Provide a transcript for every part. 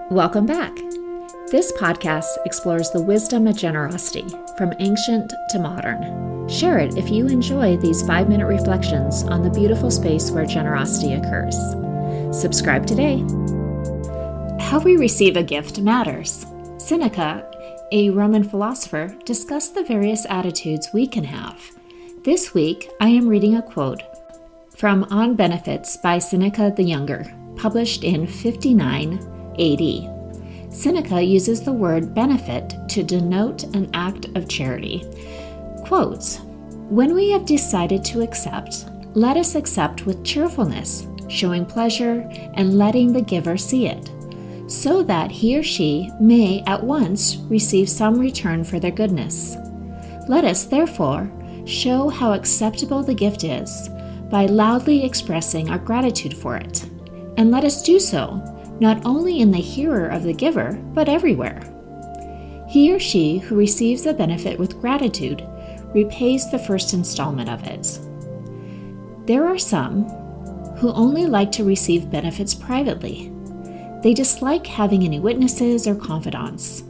Welcome back. This podcast explores the wisdom of generosity from ancient to modern. Share it if you enjoy these 5-minute reflections on the beautiful space where generosity occurs. Subscribe today. How we receive a gift matters. Seneca, a Roman philosopher, discussed the various attitudes we can have. This week, I am reading a quote from On Benefits by Seneca the Younger, published in 59 AD. Seneca uses the word benefit to denote an act of charity. Quotes, "When we have decided to accept, let us accept with cheerfulness, showing pleasure and letting the giver see it, so that he or she may at once receive some return for their goodness. Let us, therefore, show how acceptable the gift is by loudly expressing our gratitude for it, and let us do so not only in the hearer of the giver, but everywhere. He or she who receives a benefit with gratitude repays the first installment of it. There are some who only like to receive benefits privately. They dislike having any witnesses or confidants.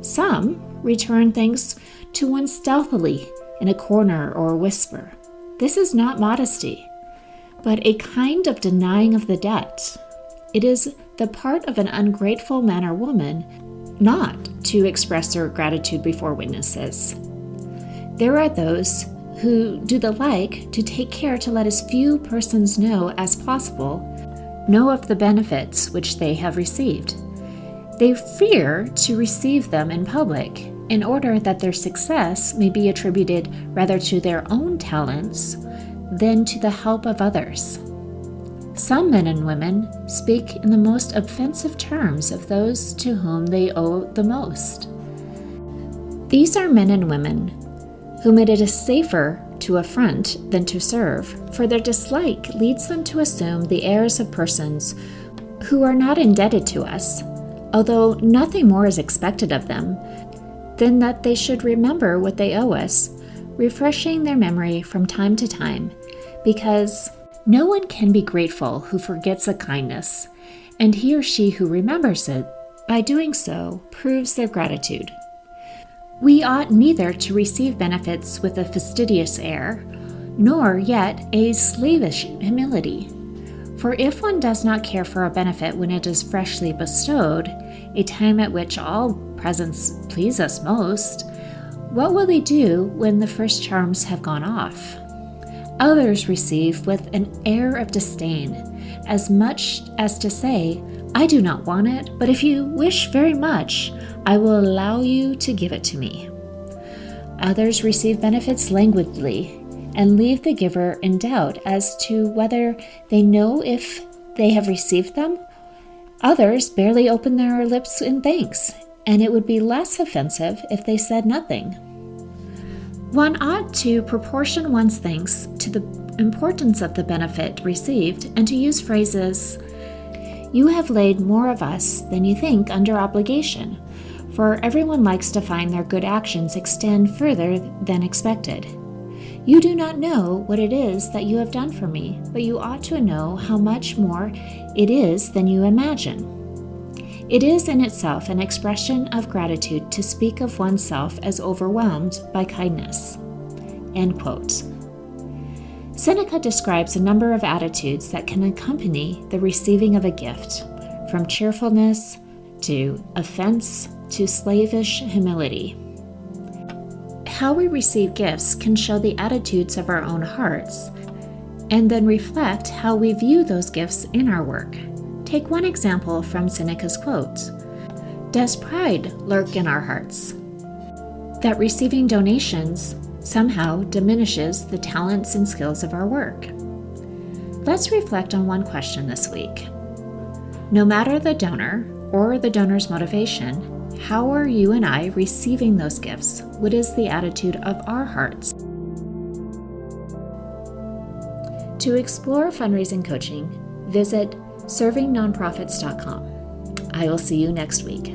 Some return thanks to one stealthily in a corner or a whisper. This is not modesty, but a kind of denying of the debt. It is the part of an ungrateful man or woman not to express their gratitude before witnesses. There are those who do the like to take care to let as few persons know as possible know of the benefits which they have received. They fear to receive them in public in order that their success may be attributed rather to their own talents than to the help of others. Some men and women speak in the most offensive terms of those to whom they owe the most. These are men and women whom it is safer to affront than to serve, for their dislike leads them to assume the airs of persons who are not indebted to us, although nothing more is expected of them than that they should remember what they owe us, refreshing their memory from time to time, because no one can be grateful who forgets a kindness, and he or she who remembers it, by doing so, proves their gratitude. We ought neither to receive benefits with a fastidious air, nor yet a slavish humility. For if one does not care for a benefit when it is freshly bestowed, a time at which all presents please us most, what will they do when the first charms have gone off? Others receive with an air of disdain, as much as to say, I do not want it, but if you wish very much, I will allow you to give it to me. Others receive benefits languidly, and leave the giver in doubt as to whether they know if they have received them. Others barely open their lips in thanks, and it would be less offensive if they said nothing. One ought to proportion one's thanks to the importance of the benefit received and to use phrases, "You have laid more of us than you think under obligation," for everyone likes to find their good actions extend further than expected. "You do not know what it is that you have done for me, but you ought to know how much more it is than you imagine." It is in itself an expression of gratitude to speak of oneself as overwhelmed by kindness. End quote. Seneca describes a number of attitudes that can accompany the receiving of a gift, from cheerfulness to offense to slavish humility. How we receive gifts can show the attitudes of our own hearts, and then reflect how we view those gifts in our work. Take one example from Seneca's quote. Does pride lurk in our hearts? That receiving donations somehow diminishes the talents and skills of our work? Let's reflect on one question this week. No matter the donor or the donor's motivation, how are you and I receiving those gifts? What is the attitude of our hearts? To explore fundraising coaching, visit ServingNonprofits.com. I will see you next week.